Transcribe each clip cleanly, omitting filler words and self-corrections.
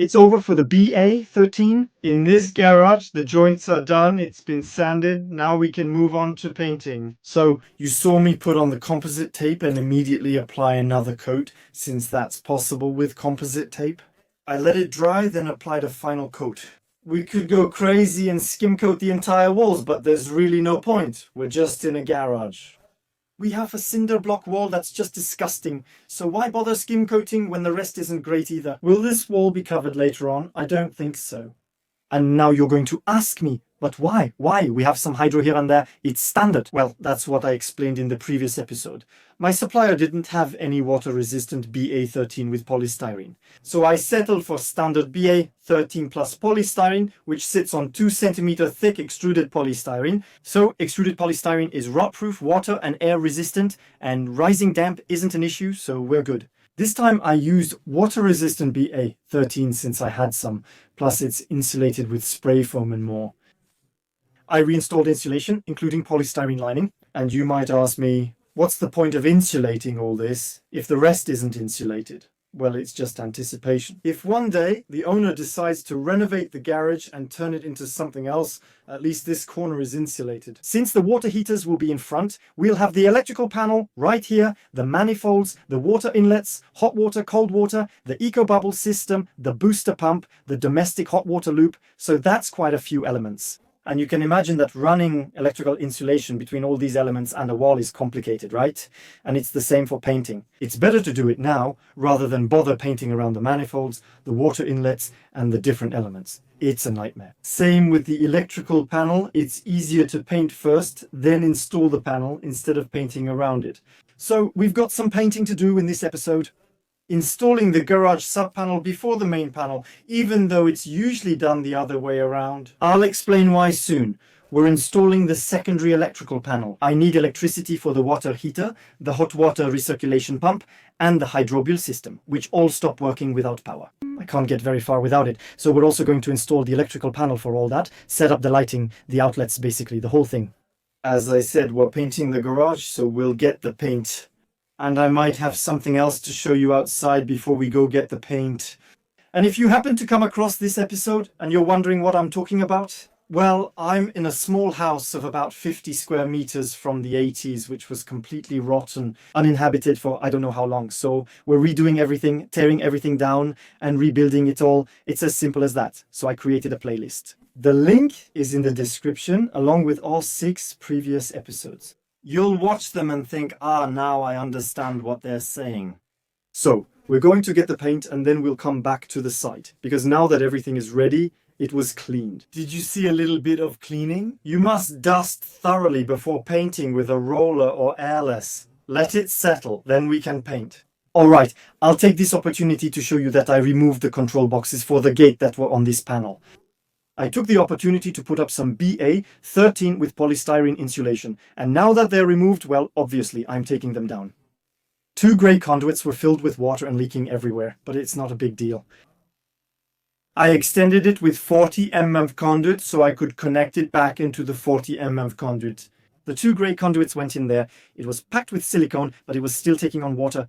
It's over for the BA13. In this garage, the joints are done. It's been sanded. Now we can move on to painting. So you saw me put on the composite tape and immediately apply another coat, since that's possible with composite tape. I let it dry, then applied a final coat. We could go crazy and skim coat the entire walls, but there's really no point. We're just in a garage. We have a cinder block wall that's just disgusting, so why bother skim coating when the rest isn't great either? Will this wall be covered later on? I don't think so. And now you're going to ask me, but why? Why? We have some hydro here and there. It's standard. Well, that's what I explained in the previous episode. My supplier didn't have any water-resistant BA13 with polystyrene. So I settled for standard BA13 plus polystyrene, which sits on 2 cm thick extruded polystyrene. So extruded polystyrene is rot-proof, water and air resistant, and rising damp isn't an issue, so we're good. This time I used water-resistant BA13 since I had some, plus it's insulated with spray foam and more. I reinstalled insulation, including polystyrene lining, and you might ask me, what's the point of insulating all this if the rest isn't insulated? Well, it's just anticipation. If one day the owner decides to renovate the garage and turn it into something else, at least this corner is insulated. Since the water heaters will be in front, we'll have the electrical panel right here, the manifolds, the water inlets, hot water, cold water, the eco-bubble system, the booster pump, the domestic hot water loop, so that's quite a few elements. And you can imagine that running electrical insulation between all these elements and a wall is complicated, right? And it's the same for painting. It's better to do it now rather than bother painting around the manifolds, the water inlets, and the different elements. It's a nightmare. Same with the electrical panel. It's easier to paint first, then install the panel instead of painting around it. So we've got some painting to do in this episode. Installing the garage sub-panel before the main panel, even though it's usually done the other way around. I'll explain why soon. We're installing the secondary electrical panel. I need electricity for the water heater, the hot water recirculation pump, and the hydrobule system, which all stop working without power. I can't get very far without it, so we're also going to install the electrical panel for all that, set up the lighting, the outlets, basically the whole thing. As I said, we're painting the garage, so we'll get the paint. And I might have something else to show you outside before we go get the paint. And if you happen to come across this episode and you're wondering what I'm talking about, well, I'm in a small house of about 50 square meters from the 80s, which was completely rotten, uninhabited for I don't know how long. So we're redoing everything, tearing everything down and rebuilding it all. It's as simple as that. So I created a playlist. The link is in the description along with all 6 previous episodes. You'll watch them and think, now I understand what they're saying. So, we're going to get the paint and then we'll come back to the site. Because now that everything is ready, it was cleaned. Did you see a little bit of cleaning? You must dust thoroughly before painting with a roller or airless. Let it settle, then we can paint. Alright, I'll take this opportunity to show you that I removed the control boxes for the gate that were on this panel. I took the opportunity to put up some BA13 with polystyrene insulation, and now that they're removed, well, obviously I'm taking them down. 2 grey conduits were filled with water and leaking everywhere, but it's not a big deal. I extended it with 40 mm conduit so I could connect it back into the 40 mm conduit. The 2 grey conduits went in there. It was packed with silicone, but it was still taking on water.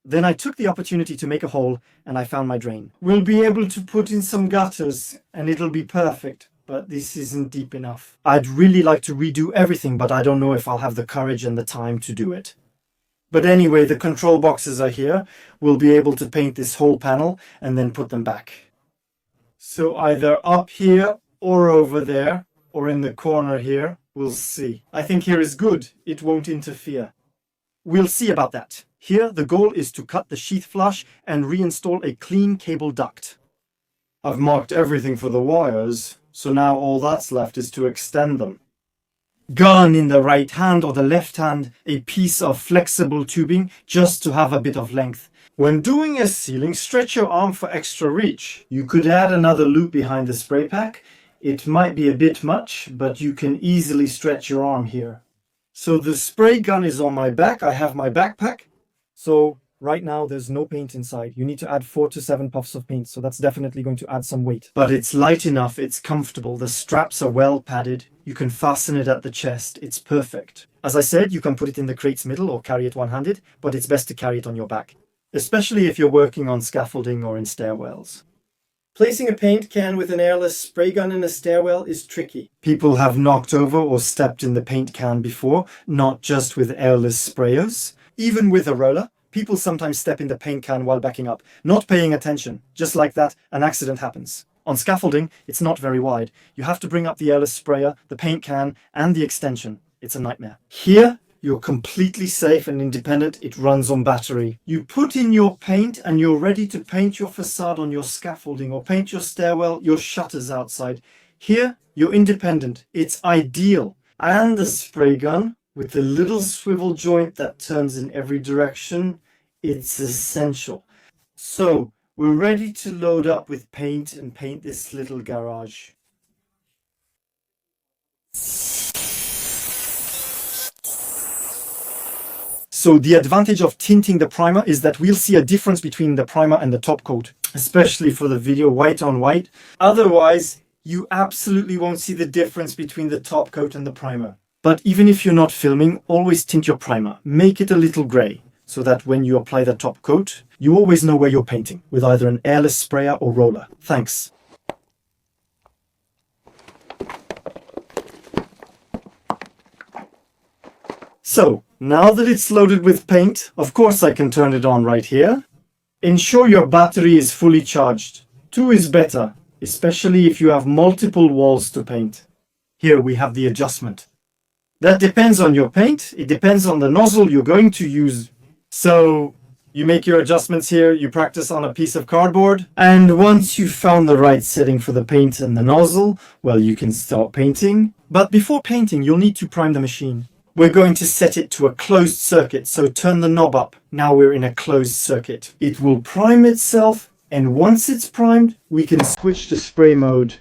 Then I took the opportunity to make a hole, and I found my drain. We'll be able to put in some gutters, and it'll be perfect, but this isn't deep enough. I'd really like to redo everything, but I don't know if I'll have the courage and the time to do it. But anyway, the control boxes are here. We'll be able to paint this whole panel, and then put them back. So either up here, or over there, or in the corner here, we'll see. I think here is good. It won't interfere. We'll see about that. Here, the goal is to cut the sheath flush and reinstall a clean cable duct. I've marked everything for the wires, so now all that's left is to extend them. Gun in the right hand or the left hand, a piece of flexible tubing just to have a bit of length. When doing a ceiling, stretch your arm for extra reach. You could add another loop behind the spray pack. It might be a bit much, but you can easily stretch your arm here. So the spray gun is on my back. I have my backpack. So right now there's no paint inside. You need to add 4 to 7 puffs of paint, so that's definitely going to add some weight. But it's light enough, it's comfortable, the straps are well padded, you can fasten it at the chest, it's perfect. As I said, you can put it in the crate's middle or carry it one-handed, but it's best to carry it on your back, especially if you're working on scaffolding or in stairwells. Placing a paint can with an airless spray gun in a stairwell is tricky. People have knocked over or stepped in the paint can before, not just with airless sprayers. Even with a roller, people sometimes step in the paint can while backing up, not paying attention. Just like that, an accident happens. On scaffolding, it's not very wide. You have to bring up the airless sprayer, the paint can, and the extension. It's a nightmare. Here, you're completely safe and independent. It runs on battery. You put in your paint and you're ready to paint your facade on your scaffolding or paint your stairwell, your shutters outside. Here, you're independent. It's ideal. And the spray gun with the little swivel joint that turns in every direction, it's essential. So, we're ready to load up with paint and paint this little garage. So the advantage of tinting the primer is that we'll see a difference between the primer and the top coat, especially for the video white on white. Otherwise, you absolutely won't see the difference between the top coat and the primer. But even if you're not filming, always tint your primer. Make it a little gray, so that when you apply the top coat, you always know where you're painting, with either an airless sprayer or roller. Thanks. So, now that it's loaded with paint, of course I can turn it on right here. Ensure your battery is fully charged. 2 is better, especially if you have multiple walls to paint. Here we have the adjustment. That depends on your paint. It depends on the nozzle you're going to use. So, you make your adjustments here, you practice on a piece of cardboard, and once you've found the right setting for the paint and the nozzle, well, you can start painting. But before painting, you'll need to prime the machine. We're going to set it to a closed circuit, so turn the knob up. Now we're in a closed circuit. It will prime itself, and once it's primed, we can switch to spray mode.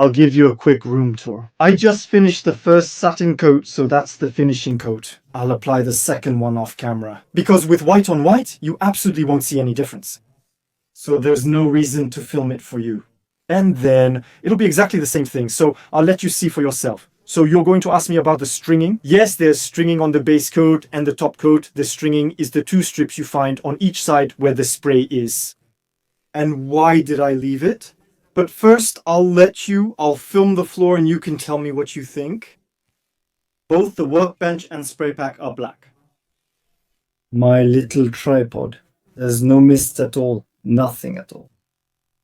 I'll give you a quick room tour. I just finished the first satin coat, so that's the finishing coat. I'll apply the second one off camera. Because with white on white, you absolutely won't see any difference. So there's no reason to film it for you. And then it'll be exactly the same thing, so I'll let you see for yourself. So you're going to ask me about the stringing. Yes, there's stringing on the base coat and the top coat. The stringing is the two strips you find on each side where the spray is. And why did I leave it? But first, I'll film the floor and you can tell me what you think. Both the workbench and spray pack are black. My little tripod. There's no mist at all. Nothing at all.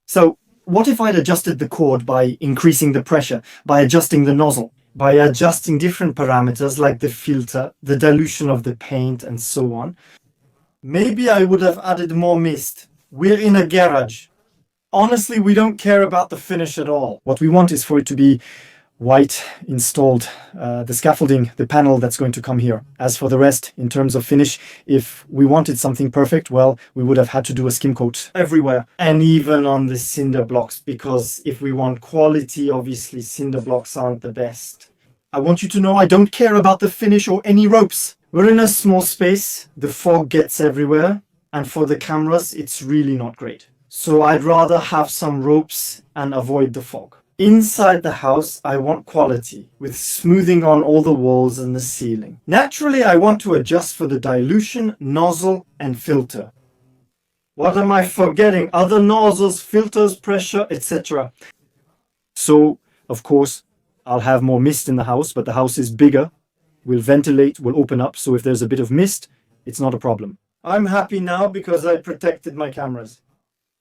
So, what if I'd adjusted the cord by increasing the pressure, by adjusting the nozzle, by adjusting different parameters like the filter, the dilution of the paint, and so on? Maybe I would have added more mist. We're in a garage. Honestly, we don't care about the finish at all. What we want is for it to be white installed, the scaffolding, the panel that's going to come here. As for the rest, in terms of finish, if we wanted something perfect, well, we would have had to do a skim coat everywhere. And even on the cinder blocks, because if we want quality, obviously cinder blocks aren't the best. I want you to know I don't care about the finish or any ropes. We're in a small space, the fog gets everywhere, and for the cameras, it's really not great. So I'd rather have some ropes and avoid the fog. Inside the house, I want quality, with smoothing on all the walls and the ceiling. Naturally, I want to adjust for the dilution, nozzle, and filter. What am I forgetting? Other nozzles, filters, pressure, etc. So, of course, I'll have more mist in the house, but the house is bigger. We'll ventilate, we'll open up, so if there's a bit of mist, it's not a problem. I'm happy now because I protected my cameras.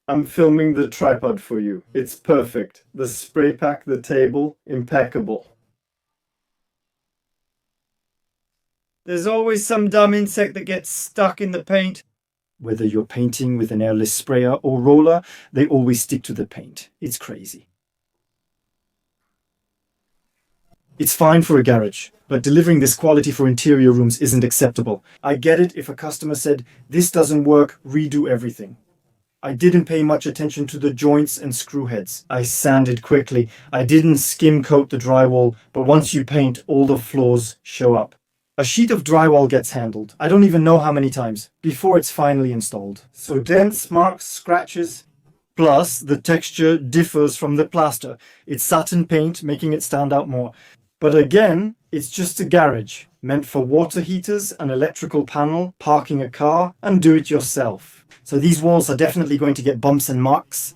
I'm filming the tripod for you. It's perfect. The spray pack, the table, impeccable. There's always some dumb insect that gets stuck in the paint. Whether you're painting with an airless sprayer or roller, they always stick to the paint. It's crazy. It's fine for a garage, but delivering this quality for interior rooms isn't acceptable. I get it if a customer said, "This doesn't work, redo everything." I didn't pay much attention to the joints and screw heads. I sanded quickly. I didn't skim coat the drywall, but once you paint, all the flaws show up. A sheet of drywall gets handled, I don't even know how many times, before it's finally installed. So dents, marks, scratches. Plus, the texture differs from the plaster. It's satin paint, making it stand out more. But again, it's just a garage, meant for water heaters, an electrical panel, parking a car, and do it yourself. So these walls are definitely going to get bumps and marks.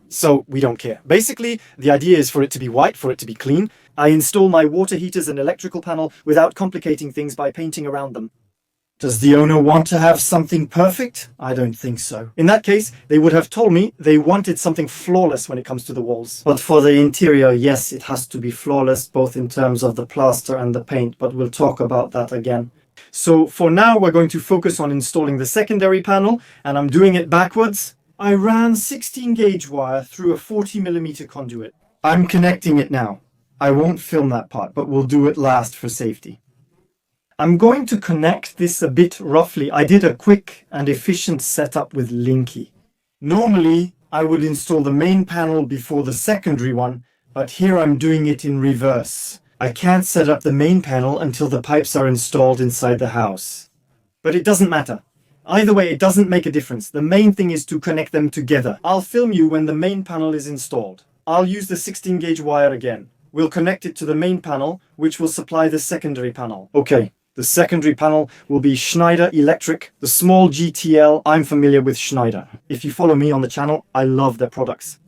So we don't care. Basically, the idea is for it to be white, for it to be clean. I install my water heaters and electrical panel without complicating things by painting around them. Does the owner want to have something perfect? I don't think so. In that case, they would have told me they wanted something flawless when it comes to the walls. But for the interior, yes, it has to be flawless, both in terms of the plaster and the paint, but we'll talk about that again. So for now, we're going to focus on installing the secondary panel, and I'm doing it backwards. I ran 16 gauge wire through a 40mm conduit. I'm connecting it now. I won't film that part, but we'll do it last for safety. I'm going to connect this a bit roughly. I did a quick and efficient setup with Linky. Normally, I would install the main panel before the secondary one, but here I'm doing it in reverse. I can't set up the main panel until the pipes are installed inside the house. But it doesn't matter. Either way, it doesn't make a difference. The main thing is to connect them together. I'll film you when the main panel is installed. I'll use the 16 gauge wire again. We'll connect it to the main panel, which will supply the secondary panel. Okay. The secondary panel will be Schneider Electric, the small GTL. I'm familiar with Schneider. If you follow me on the channel, I love their products.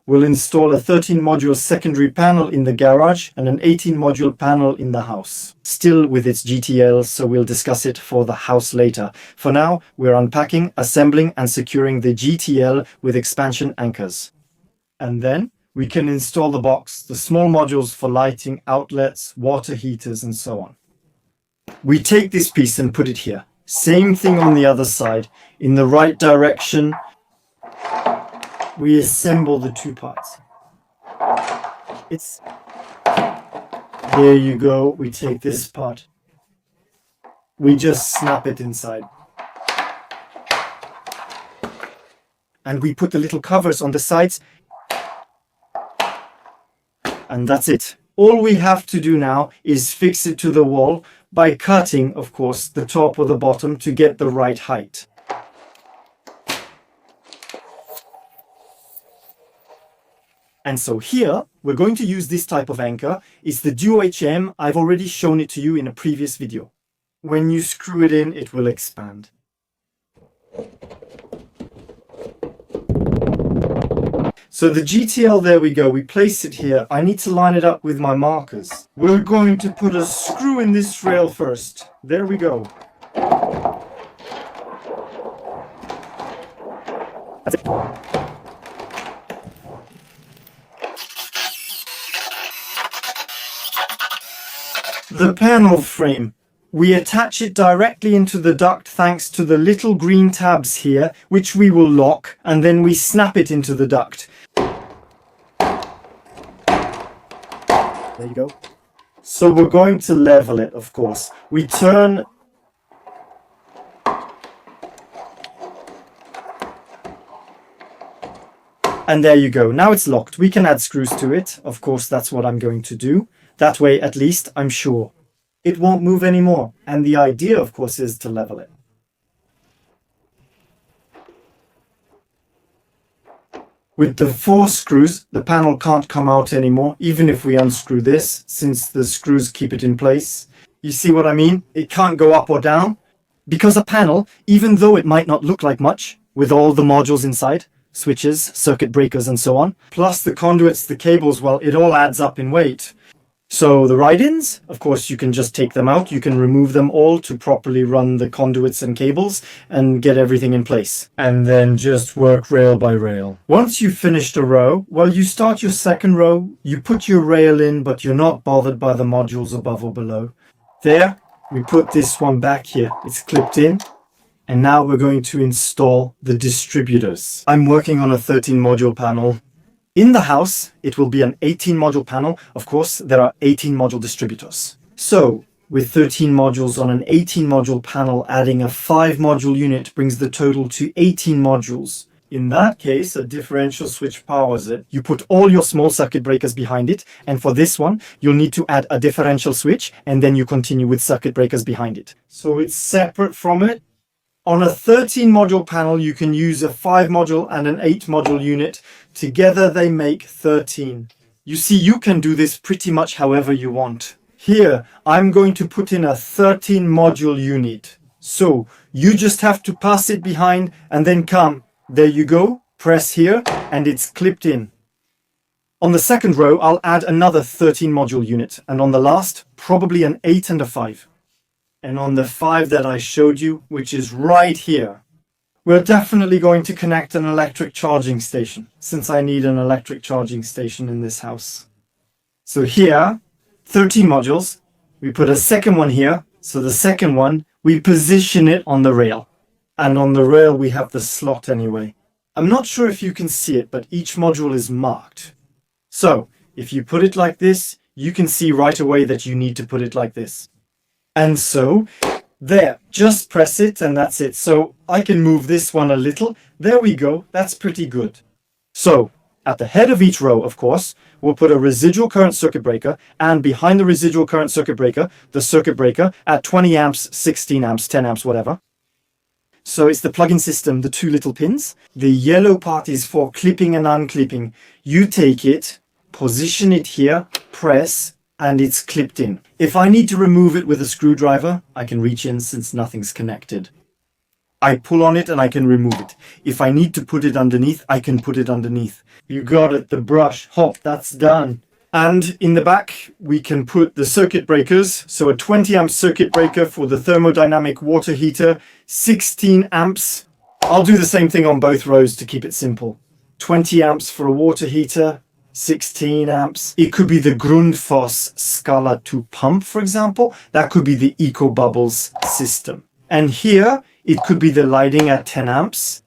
We'll install a 13 module secondary panel in the garage and an 18 module panel in the house. Still with its GTL, so we'll discuss it for the house later. For now, we're unpacking, assembling and securing the GTL with expansion anchors. And then we can install the box, the small modules for lighting, outlets, water heaters, and so on. We take this piece and put it here. Same thing on the other side. In the right direction, we assemble the two parts. There you go. We take this part. We just snap it inside. And we put the little covers on the sides. And that's it. All we have to do now is fix it to the wall by cutting, of course, the top or the bottom to get the right height. And so here, we're going to use this type of anchor. It's the Duo HM. I've already shown it to you in a previous video. When you screw it in, it will expand. So the GTL, there we go, we place it here. I need to line it up with my markers. We're going to put a screw in this rail first. There we go. That's it. The panel frame. We attach it directly into the duct thanks to the little green tabs here, which we will lock, and then we snap it into the duct. There you go. So we're going to level it, of course. We turn. And there you go. Now it's locked. We can add screws to it. Of course, that's what I'm going to do. That way, at least, I'm sure it won't move anymore. And the idea, of course, is to level it. With the 4 screws, the panel can't come out anymore, even if we unscrew this, since the screws keep it in place. You see what I mean? It can't go up or down. Because a panel, even though it might not look like much, with all the modules inside, switches, circuit breakers, and so on, plus the conduits, the cables, well, it all adds up in weight. So the ride-ins, of course, you can just take them out. You can remove them all to properly run the conduits and cables and get everything in place. And then just work rail by rail. Once you've finished a row, well, you start your second row, you put your rail in, but you're not bothered by the modules above or below. There, we put this one back here. It's clipped in. And now we're going to install the distributors. I'm working on a 13 module panel. In the house, it will be an 18 module panel. Of course, there are 18 module distributors. So, with 13 modules on an 18 module panel, adding a 5 module unit brings the total to 18 modules. In that case, a differential switch powers it. You put all your small circuit breakers behind it, and for this one, you'll need to add a differential switch, and then you continue with circuit breakers behind it. So it's separate from it. On a 13 module panel, you can use a 5 module and an 8 module unit. Together they make 13. You see, you can do this pretty much however you want. Here, I'm going to put in a 13 module unit. So, you just have to pass it behind and then come. There you go, press here, and it's clipped in. On the second row, I'll add another 13 module unit. And on the last, probably an 8 and a 5. and on the 5 that I showed you, which is right here, we're definitely going to connect an electric charging station, since I need an electric charging station in this house. So here, 13 modules, we put a second one here. So the second one, we position it on the rail. And on the rail, we have the slot anyway. I'm not sure if you can see it, but each module is marked. So if you put it like this, you can see right away that you need to put it like this. And so there, just press it and that's it. So I can move this one a little. There we go. That's pretty good. So at the head of each row, of course, we'll put a residual current circuit breaker, and behind the residual current circuit breaker, the circuit breaker at 20 amps, 16 amps, 10 amps, whatever. So it's the plug-in system, the 2 little pins. The yellow part is for clipping and unclipping. You take it, position it here, press, and it's clipped in. If I need to remove it with a screwdriver, I can reach in since nothing's connected. I pull on it and I can remove it. If I need to put it underneath, I can put it underneath. You got it, the brush, hop, that's done. And in the back, we can put the circuit breakers. So a 20 amp circuit breaker for the thermodynamic water heater, 16 amps. I'll do the same thing on both rows to keep it simple. 20 amps for a water heater, 16 amps. It could be the Grundfos Scala 2 pump, for example. That could be the Eco Bubbles system. And here, it could be the lighting at 10 amps.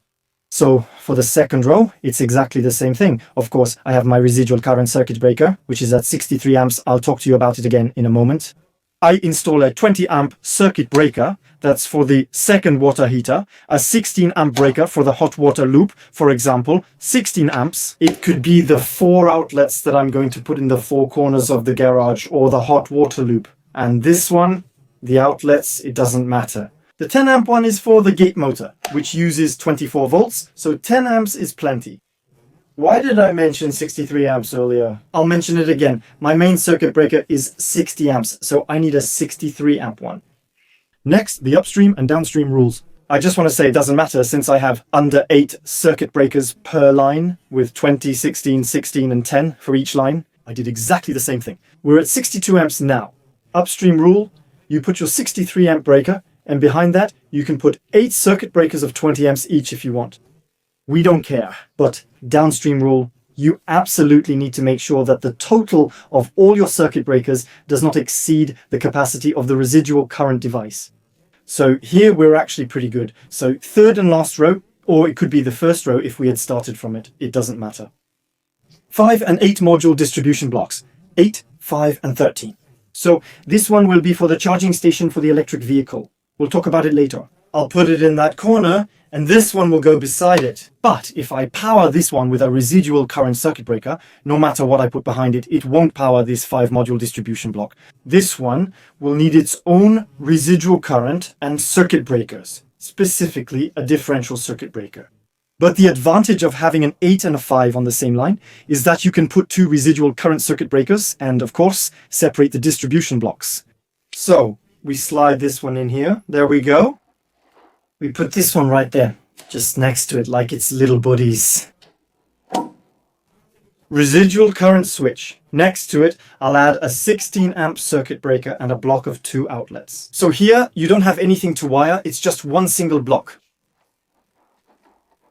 So for the second row, it's exactly the same thing. Of course, I have my residual current circuit breaker, which is at 63 amps. I'll talk to you about it again in a moment. I install a 20 amp circuit breaker. That's for the second water heater. A 16 amp breaker for the hot water loop, for example, 16 amps. It could be the 4 outlets that I'm going to put in the 4 corners of the garage, or the hot water loop. And this one, the outlets, it doesn't matter. The 10 amp one is for the gate motor, which uses 24 volts, so 10 amps is plenty. Why did I mention 63 amps earlier? I'll mention it again. My main circuit breaker is 60 amps, so I need a 63 amp one. Next, the upstream and downstream rules. I just want to say it doesn't matter since I have under 8 circuit breakers per line with 20, 16, 16 and 10 for each line. I did exactly the same thing. We're at 62 amps now. Upstream rule, you put your 63 amp breaker, and behind that, you can put 8 circuit breakers of 20 amps each if you want. We don't care. But downstream rule, you absolutely need to make sure that the total of all your circuit breakers does not exceed the capacity of the residual current device. So here we're actually pretty good. So third and last row, or it could be the first row if we had started from it. It doesn't matter. 5 and 8 module distribution blocks. 8, 5 and 13. So this one will be for the charging station for the electric vehicle. We'll talk about it later. I'll put it in that corner, and this one will go beside it. But if I power this one with a residual current circuit breaker, no matter what I put behind it, it won't power this 5 module distribution block. This one will need its own residual current and circuit breakers, specifically a differential circuit breaker. But the advantage of having an 8 and a 5 on the same line is that you can put 2 residual current circuit breakers and, of course, separate the distribution blocks. So we slide this one in here. There we go. We put this one right there, just next to it, like it's little buddies. Residual current switch. Next to it, I'll add a 16 amp circuit breaker and a block of 2 outlets. So here, you don't have anything to wire. It's just one single block.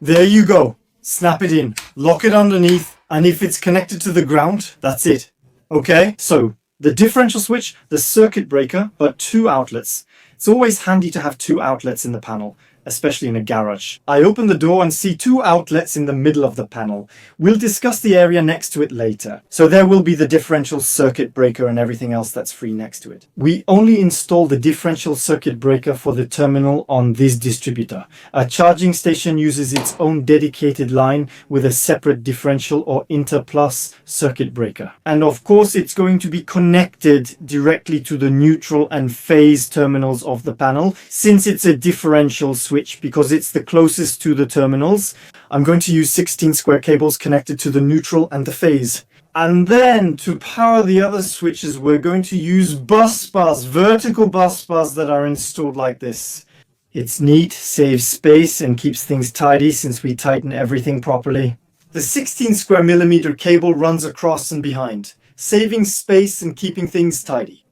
There you go. Snap it in, lock it underneath, and if it's connected to the ground, that's it. Okay, so the differential switch, the circuit breaker, but 2 outlets. It's always handy to have 2 outlets in the panel, especially in a garage. I open the door and see 2 outlets in the middle of the panel. We'll discuss the area next to it later. So there will be the differential circuit breaker and everything else that's free next to it. We only install the differential circuit breaker for the terminal on this distributor. A charging station uses its own dedicated line with a separate differential or interplus circuit breaker. And of course, it's going to be connected directly to the neutral and phase terminals of the panel, since it's a differential switch because it's the closest to the terminals. I'm going to use 16 square cables connected to the neutral and the phase. And then to power the other switches, we're going to use bus bars, vertical bus bars that are installed like this. It's neat, saves space and keeps things tidy since we tighten everything properly. The 16 square millimeter cable runs across and behind, saving space and keeping things tidy.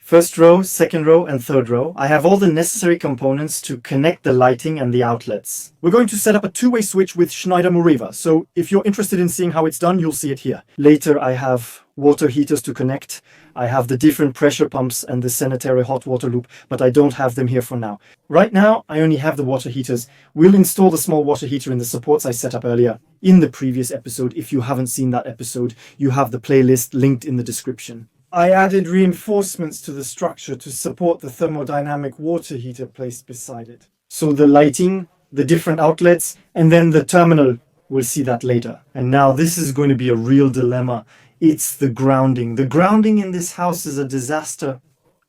First row, second row, and third row. I have all the necessary components to connect the lighting and the outlets. We're going to set up a two-way switch with Schneider Mureva, so if you're interested in seeing how it's done, you'll see it here. Later, I have water heaters to connect. I have the different pressure pumps and the sanitary hot water loop, but I don't have them here for now. Right now, I only have the water heaters. We'll install the small water heater in the supports I set up earlier. In the previous episode, if you haven't seen that episode, you have the playlist linked in the description. I added reinforcements to the structure to support the thermodynamic water heater placed beside it. So the lighting, the different outlets, and then the terminal. We'll see that later. And now this is going to be a real dilemma. It's the grounding. The grounding in this house is a disaster.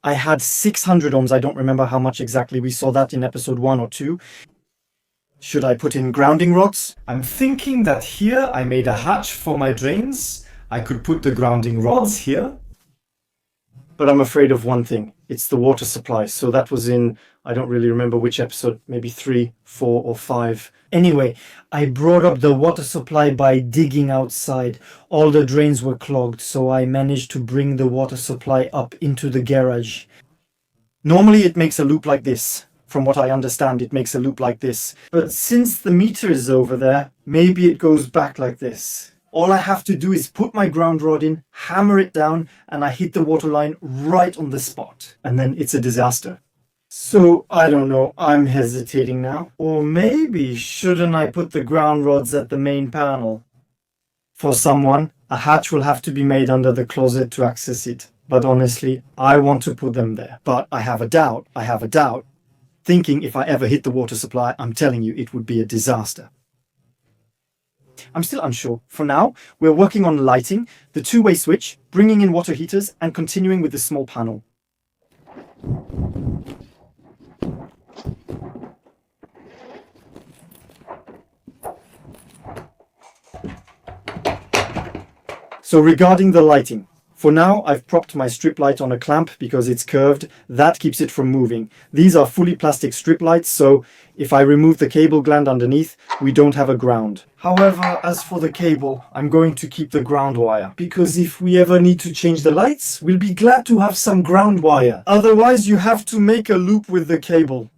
I had 600 ohms. I don't remember how much exactly. We saw that in episode 1 or 2. Should I put in grounding rods? I'm thinking that here I made a hatch for my drains. I could put the grounding rods here. But I'm afraid of one thing. It's the water supply. So that was in, I don't really remember which episode, maybe 3, 4, or 5. Anyway, I brought up the water supply by digging outside. All the drains were clogged, so I managed to bring the water supply up into the garage. Normally it makes a loop like this. From what I understand, it makes a loop like this. But since the meter is over there, maybe it goes back like this. All I have to do is put my ground rod in, hammer it down, and I hit the water line right on the spot. And then it's a disaster. So, I don't know, I'm hesitating now. Or maybe shouldn't I put the ground rods at the main panel? For someone, a hatch will have to be made under the closet to access it. But honestly, I want to put them there. But I have a doubt. Thinking if I ever hit the water supply, I'm telling you, it would be a disaster. I'm still unsure. For now, we're working on lighting, the two-way switch, bringing in water heaters, and continuing with the small panel. So regarding the lighting, for now I've propped my strip light on a clamp because it's curved. That keeps it from moving. These are fully plastic strip lights, so if I remove the cable gland underneath, we don't have a ground. However, as for the cable, I'm going to keep the ground wire, because if we ever need to change the lights, we'll be glad to have some ground wire. Otherwise, you have to make a loop with the cable.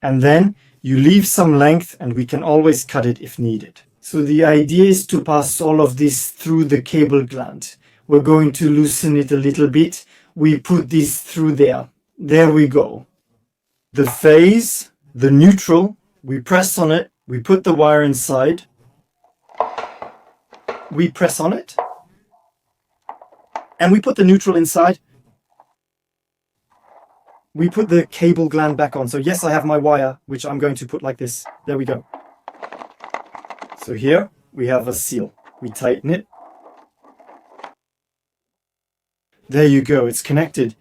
And then you leave some length and we can always cut it if needed. So the idea is to pass all of this through the cable gland. We're going to loosen it a little bit. We put this through there. There we go. The phase, the neutral, we press on it. We put the wire inside. We press on it. And we put the neutral inside. We put the cable gland back on. So yes, I have my wire, which I'm going to put like this. There we go. So here we have a seal. We tighten it. There you go, it's connected.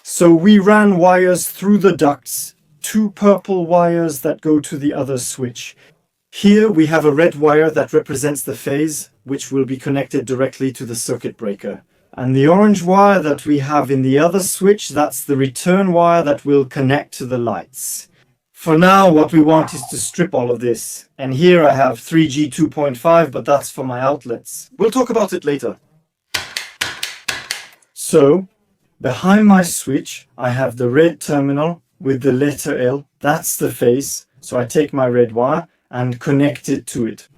So we ran wires through the ducts, 2 purple wires that go to the other switch. Here we have a red wire that represents the phase, which will be connected directly to the circuit breaker. And the orange wire that we have in the other switch, that's the return wire that will connect to the lights. For now, what we want is to strip all of this. And here I have 3G 2.5, but that's for my outlets. We'll talk about it later. So, behind my switch, I have the red terminal with the letter L. That's the phase. So I take my red wire and connect it to it,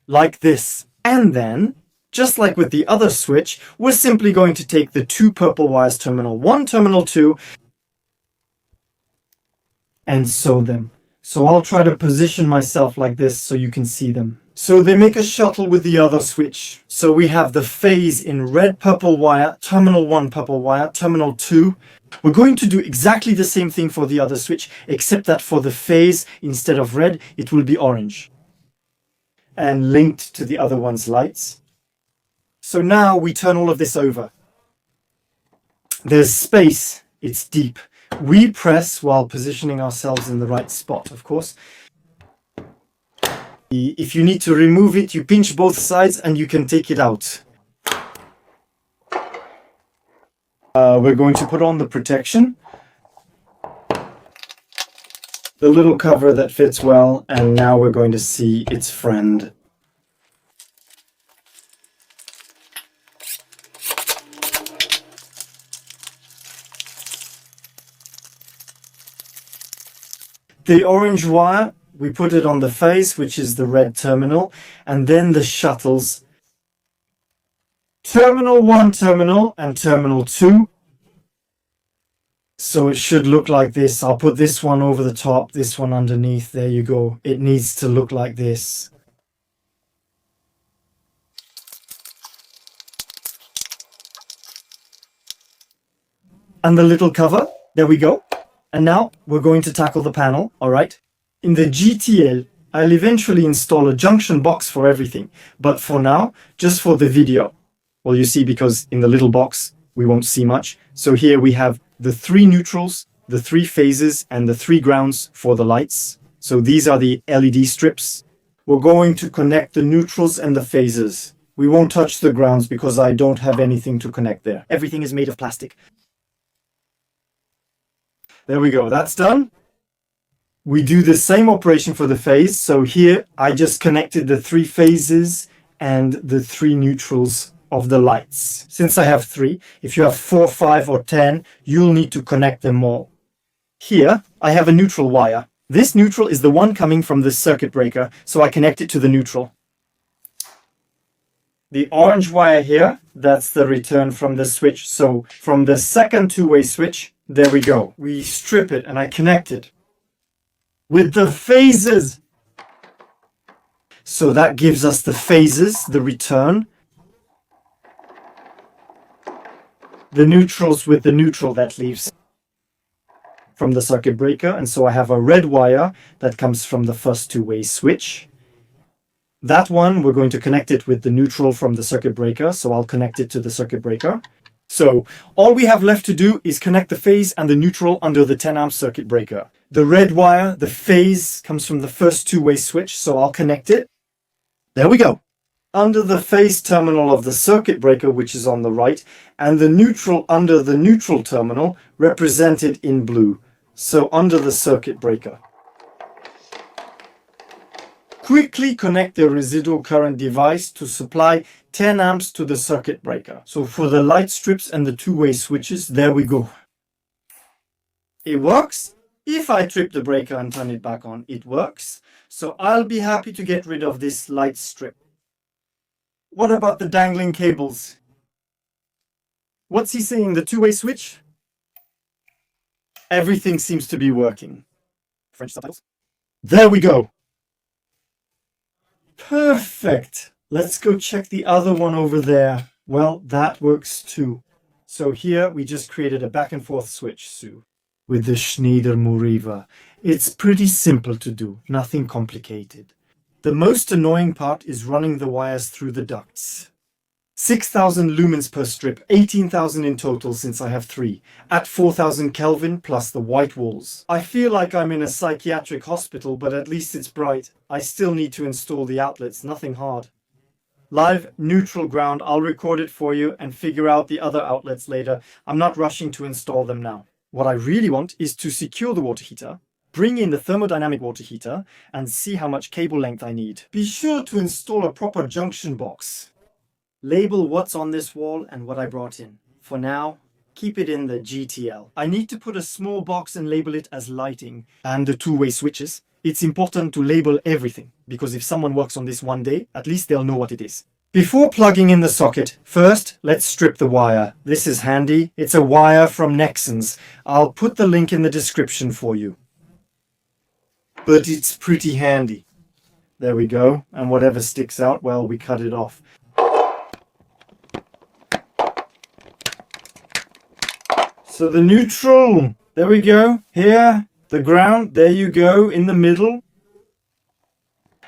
like this. And then, just like with the other switch, we're simply going to take the 2 purple wires, terminal 1, terminal 2, and sew them. So I'll try to position myself like this so you can see them. So they make a shuttle with the other switch. So we have the phase in red purple wire, terminal 1 purple wire, terminal 2. We're going to do exactly the same thing for the other switch, except that for the phase, instead of red, it will be orange. And linked to the other one's lights. So now we turn all of this over. There's space, it's deep. We press while positioning ourselves in the right spot, of course. If you need to remove it, you pinch both sides and you can take it out. We're going to put on the protection, the little cover that fits well, and now we're going to see its friend. The orange wire, we put it on the face, which is the red terminal, and then the shuttles. Terminal 1 terminal and terminal 2. So it should look like this. I'll put this one over the top, this one underneath. There you go. It needs to look like this. And the little cover. There we go. And now we're going to tackle the panel, all right? In the GTL, I'll eventually install a junction box for everything. But for now, just for the video. Well, you see, because in the little box, we won't see much. So here we have the 3 neutrals, the 3 phases, and the 3 grounds for the lights. So these are the LED strips. We're going to connect the neutrals and the phases. We won't touch the grounds because I don't have anything to connect there. Everything is made of plastic. There we go, that's done. We do the same operation for the phase. So here I just connected the 3 phases and the 3 neutrals of the lights. Since I have 3, if you have 4, 5 or 10, you'll need to connect them all. Here I have a neutral wire. This neutral is the one coming from the circuit breaker, so I connect it to the neutral. The orange wire here, that's the return from the switch. So from the second 2-way switch, there we go. We strip it and I connect it with the phases. So that gives us the phases, the return. The neutrals with the neutral that leaves from the circuit breaker. And so I have a red wire that comes from the first 2-way switch. That one, we're going to connect it with the neutral from the circuit breaker. So I'll connect it to the circuit breaker. So all we have left to do is connect the phase and the neutral under the 10 amp circuit breaker. The red wire, the phase, comes from the first 2-way switch, so I'll connect it. There we go. Under the phase terminal of the circuit breaker, which is on the right, and the neutral under the neutral terminal, represented in blue. So under the circuit breaker. Quickly connect the residual current device to supply 10 amps to the circuit breaker. So for the light strips and the 2-way switches, there we go. It works. If I trip the breaker and turn it back on, it works. So I'll be happy to get rid of this light strip. What about the dangling cables? What's he saying? The 2-way switch? Everything seems to be working. French subtitles. There we go. Perfect. Let's go check the other one over there. Well, that works too. So here we just created a back and forth switch, Sue, with the Schneider Muriva. It's pretty simple to do, nothing complicated. The most annoying part is running the wires through the ducts. 6,000 lumens per strip, 18,000 in total since I have 3, at 4,000 Kelvin plus the white walls. I feel like I'm in a psychiatric hospital, but at least it's bright. I still need to install the outlets, nothing hard. Live neutral ground, I'll record it for you and figure out the other outlets later. I'm not rushing to install them now. What I really want is to secure the water heater, bring in the thermodynamic water heater, and see how much cable length I need. Be sure to install a proper junction box. Label what's on this wall and what I brought in. For now, keep it in the GTL. I need to put a small box and label it as lighting and the 2-way switches. It's important to label everything, because if someone works on this one day, at least they'll know what it is. Before plugging in the socket, first, let's strip the wire. This is handy. It's a wire from Nexans. I'll put the link in the description for you. But it's pretty handy. There we go. And whatever sticks out, well, we cut it off. So the neutral, there we go, here, the ground, there you go, in the middle.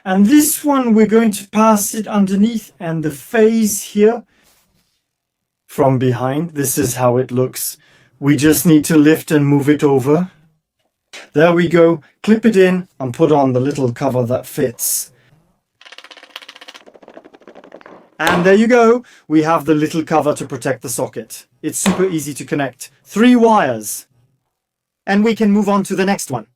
And this one, we're going to pass it underneath, and the phase here from behind, this is how it looks. We just need to lift and move it over. There we go, clip it in and put on the little cover that fits. And there you go. We have the little cover to protect the socket. It's super easy to connect. 3 wires. And we can move on to the next one.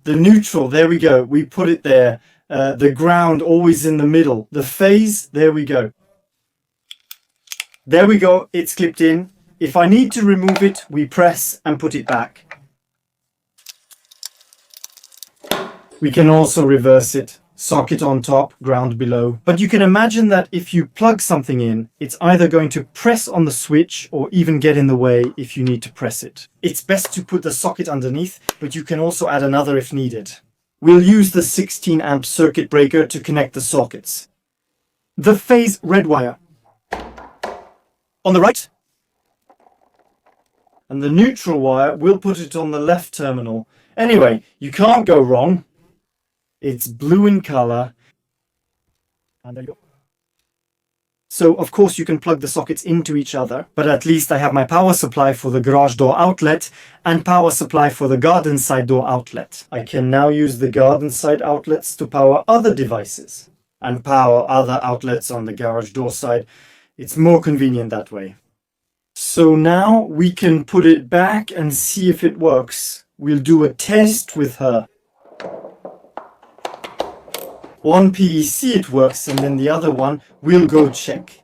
The neutral, there we go. We put it there. The ground always in the middle. The phase, there we go. There we go. It's clipped in. If I need to remove it, we press and put it back. We can also reverse it. Socket on top, ground below. But you can imagine that if you plug something in, it's either going to press on the switch or even get in the way if you need to press it. It's best to put the socket underneath, but you can also add another if needed. We'll use the 16 amp circuit breaker to connect the sockets. The phase red wire on the right, and the neutral wire, we'll put it on the left terminal. Anyway, you can't go wrong. It's blue in color. And there you go. So, of course, you can plug the sockets into each other, but at least I have my power supply for the garage door outlet and power supply for the garden side door outlet. I can now use the garden side outlets to power other devices and power other outlets on the garage door side. It's more convenient that way. So now we can put it back and see if it works. We'll do a test with her. One PEC it works, and then the other one we'll go check.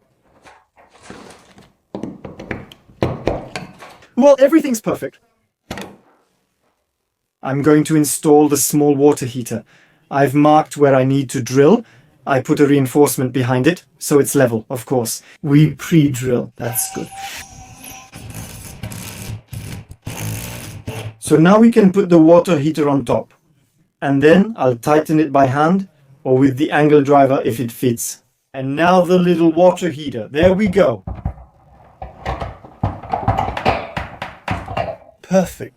Well, everything's perfect. I'm going to install the small water heater. I've marked where I need to drill. I put a reinforcement behind it, so it's level, of course. We pre-drill, that's good. So now we can put the water heater on top. And then I'll tighten it by hand or with the angle driver if it fits. And now the little water heater. There we go. Perfect.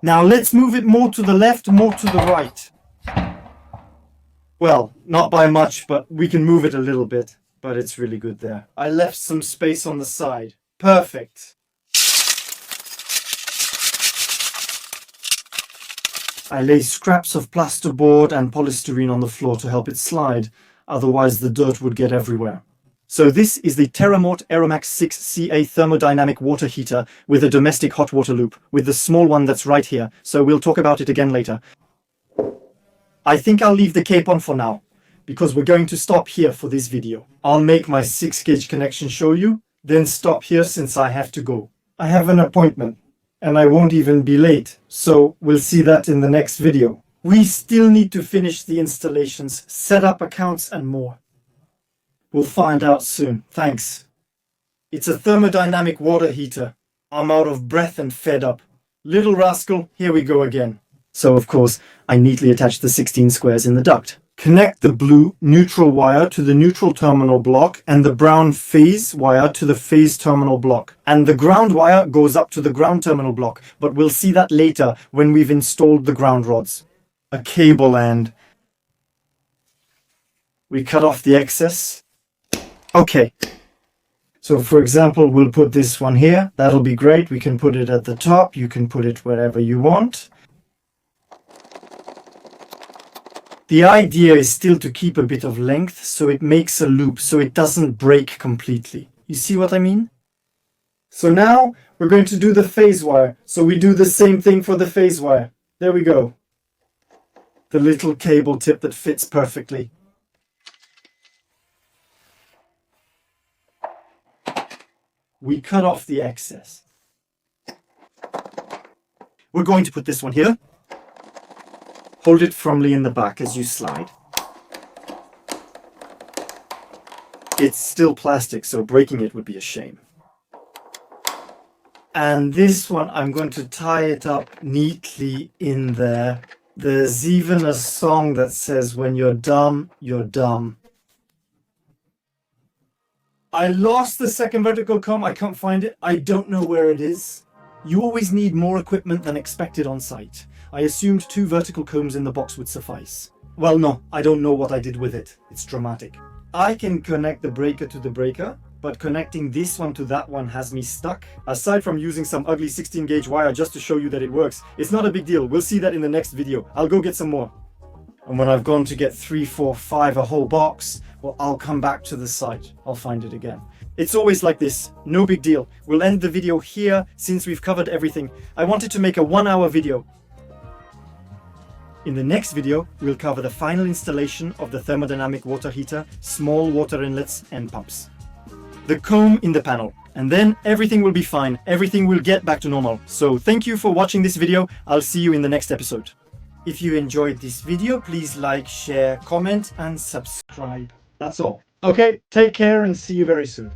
Now let's move it more to the left, more to the right. Well, not by much, but we can move it a little bit. But it's really good there. I left some space on the side. Perfect. I lay scraps of plasterboard and polystyrene on the floor to help it slide, otherwise the dirt would get everywhere. So this is the Terramort Aeromax 6 CA thermodynamic water heater with a domestic hot water loop, with the small one that's right here, so we'll talk about it again later. I think I'll leave the cape on for now, because we're going to stop here for this video. I'll make my 6-gauge connection show you, then stop here since I have to go. I have an appointment. And I won't even be late, so we'll see that in the next video. We still need to finish the installations, set up accounts and more. We'll find out soon. Thanks. It's a thermodynamic water heater. I'm out of breath and fed up. Little rascal, here we go again. So of course, I neatly attach the 16 squares in the duct. Connect the blue neutral wire to the neutral terminal block and the brown phase wire to the phase terminal block. And the ground wire goes up to the ground terminal block, but we'll see that later when we've installed the ground rods. A cable end. We cut off the excess. Okay. So for example, we'll put this one here. That'll be great. We can put it at the top. You can put it wherever you want. The idea is still to keep a bit of length so it makes a loop so it doesn't break completely. You see what I mean? So now we're going to do the phase wire. So we do the same thing for the phase wire. There we go. The little cable tip that fits perfectly. We cut off the excess. We're going to put this one here. Hold it firmly in the back as you slide. It's still plastic, so breaking it would be a shame. And this one, I'm going to tie it up neatly in there. There's even a song that says, when you're dumb, you're dumb. I lost the second vertical comb. I can't find it. I don't know where it is. You always need more equipment than expected on site. I assumed 2 vertical combs in the box would suffice. Well, no, I don't know what I did with it. It's dramatic. I can connect the breaker to the breaker, but connecting this one to that one has me stuck. Aside from using some ugly 16-gauge wire just to show you that it works, it's not a big deal. We'll see that in the next video. I'll go get some more. And when I've gone to get 3, 4, 5, a whole box, well, I'll come back to the site. I'll find it again. It's always like this. No big deal. We'll end the video here since we've covered everything. I wanted to make a 1-hour video. In the next video, we'll cover the final installation of the thermodynamic water heater, small water inlets and pumps, the comb in the panel, and then everything will be fine. Everything will get back to normal. So thank you for watching this video. I'll see you in the next episode. If you enjoyed this video, please like, share, comment, and subscribe. That's all. Okay, take care and see you very soon.